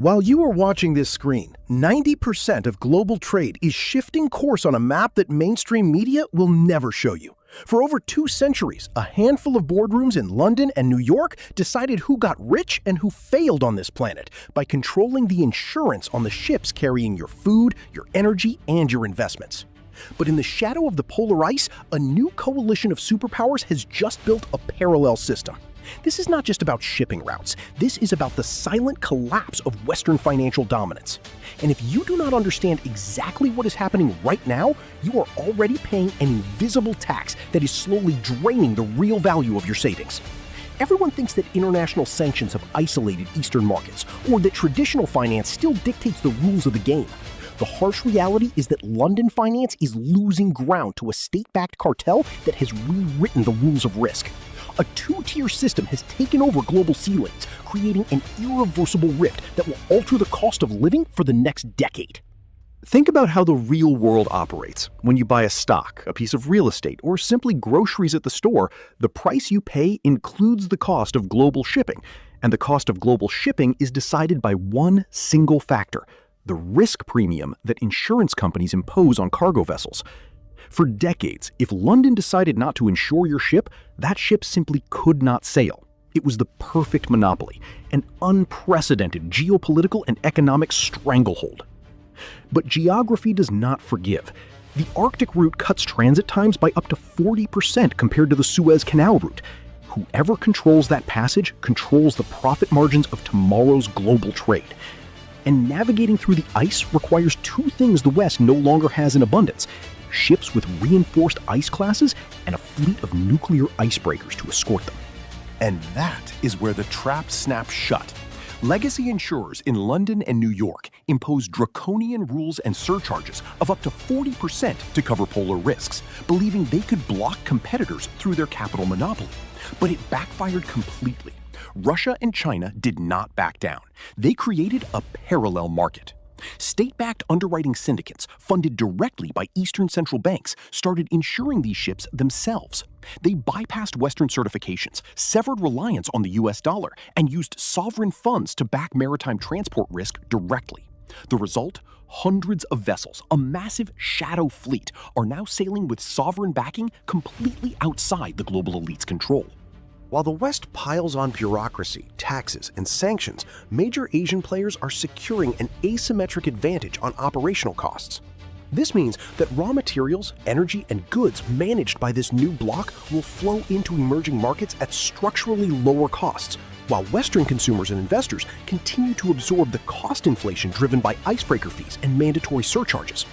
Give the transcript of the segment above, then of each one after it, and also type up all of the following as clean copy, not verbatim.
While you are watching this screen, 90% of global trade is shifting course on a map that mainstream media will never show you. For over 2 centuries, a handful of boardrooms in London and New York decided who got rich and who failed on this planet by controlling the insurance on the ships carrying your food, your energy, and your investments. But in the shadow of the polar ice, a new coalition of superpowers has just built a parallel system. This is not just about shipping routes. This is about the silent collapse of Western financial dominance. And if you do not understand exactly what is happening right now, you are already paying an invisible tax that is slowly draining the real value of your savings. Everyone thinks that international sanctions have isolated Eastern markets, or that traditional finance still dictates the rules of the game. The harsh reality is that London finance is losing ground to a state-backed cartel that has rewritten the rules of risk. A 2-tier system has taken over global sea lanes, creating an irreversible rift that will alter the cost of living for the next decade. Think about how the real world operates. When you buy a stock, a piece of real estate, or simply groceries at the store, the price you pay includes the cost of global shipping. And the cost of global shipping is decided by one single factor: the risk premium that insurance companies impose on cargo vessels. For decades, if London decided not to insure your ship, that ship simply could not sail. It was the perfect monopoly, an unprecedented geopolitical and economic stranglehold. But geography does not forgive. The Arctic route cuts transit times by up to 40% compared to the Suez Canal route. Whoever controls that passage controls the profit margins of tomorrow's global trade. And navigating through the ice requires 2 things the West no longer has in abundance: ships with reinforced ice classes and a fleet of nuclear icebreakers to escort them. And that is where the trap snaps shut. Legacy insurers in London and New York impose draconian rules and surcharges of up to 40% to cover polar risks, believing they could block competitors through their capital monopoly. But it backfired completely. Russia and China did not back down. They created a parallel market. State-backed underwriting syndicates, funded directly by Eastern central banks, started insuring these ships themselves. They bypassed Western certifications, severed reliance on the US dollar, and used sovereign funds to back maritime transport risk directly. The result? Hundreds of vessels, a massive shadow fleet, are now sailing with sovereign backing completely outside the global elite's control. While the West piles on bureaucracy, taxes, and sanctions, major Asian players are securing an asymmetric advantage on operational costs. This means that raw materials, energy, and goods managed by this new bloc will flow into emerging markets at structurally lower costs, while Western consumers and investors continue to absorb the cost inflation driven by icebreaker fees and mandatory surcharges.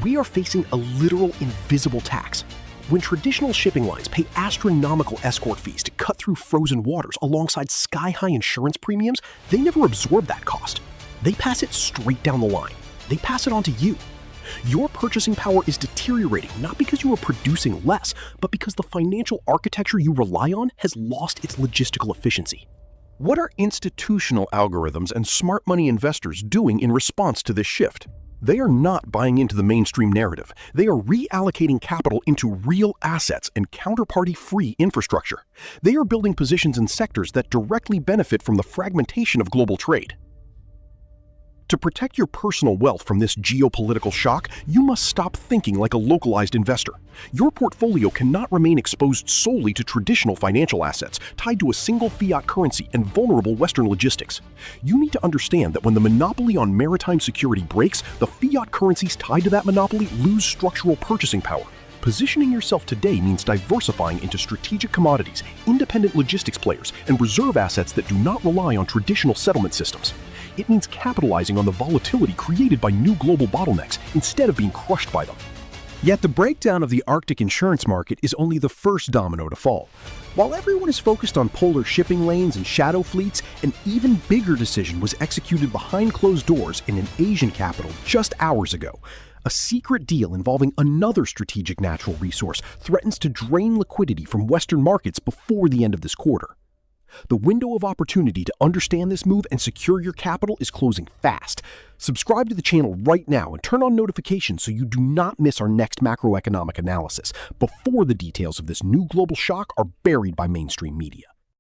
We are facing a literal invisible tax. When traditional shipping lines pay astronomical escort fees to cut through frozen waters alongside sky-high insurance premiums, they never absorb that cost. They pass it straight down the line. They pass it on to you. Your purchasing power is deteriorating not because you are producing less, but because the financial architecture you rely on has lost its logistical efficiency. What are institutional algorithms and smart money investors doing in response to this shift? They are not buying into the mainstream narrative. They are reallocating capital into real assets and counterparty-free infrastructure. They are building positions in sectors that directly benefit from the fragmentation of global trade. To protect your personal wealth from this geopolitical shock, you must stop thinking like a localized investor. Your portfolio cannot remain exposed solely to traditional financial assets tied to a single fiat currency and vulnerable Western logistics. You need to understand that when the monopoly on maritime security breaks, the fiat currencies tied to that monopoly lose structural purchasing power. Positioning yourself today means diversifying into strategic commodities, independent logistics players, and reserve assets that do not rely on traditional settlement systems. It means capitalizing on the volatility created by new global bottlenecks instead of being crushed by them. Yet the breakdown of the Arctic insurance market is only the first domino to fall. While everyone is focused on polar shipping lanes and shadow fleets, an even bigger decision was executed behind closed doors in an Asian capital just hours ago. A secret deal involving another strategic natural resource threatens to drain liquidity from Western markets before the end of this quarter. The window of opportunity to understand this move and secure your capital is closing fast. Subscribe to the channel right now and turn on notifications so you do not miss our next macroeconomic analysis before the details of this new global shock are buried by mainstream media.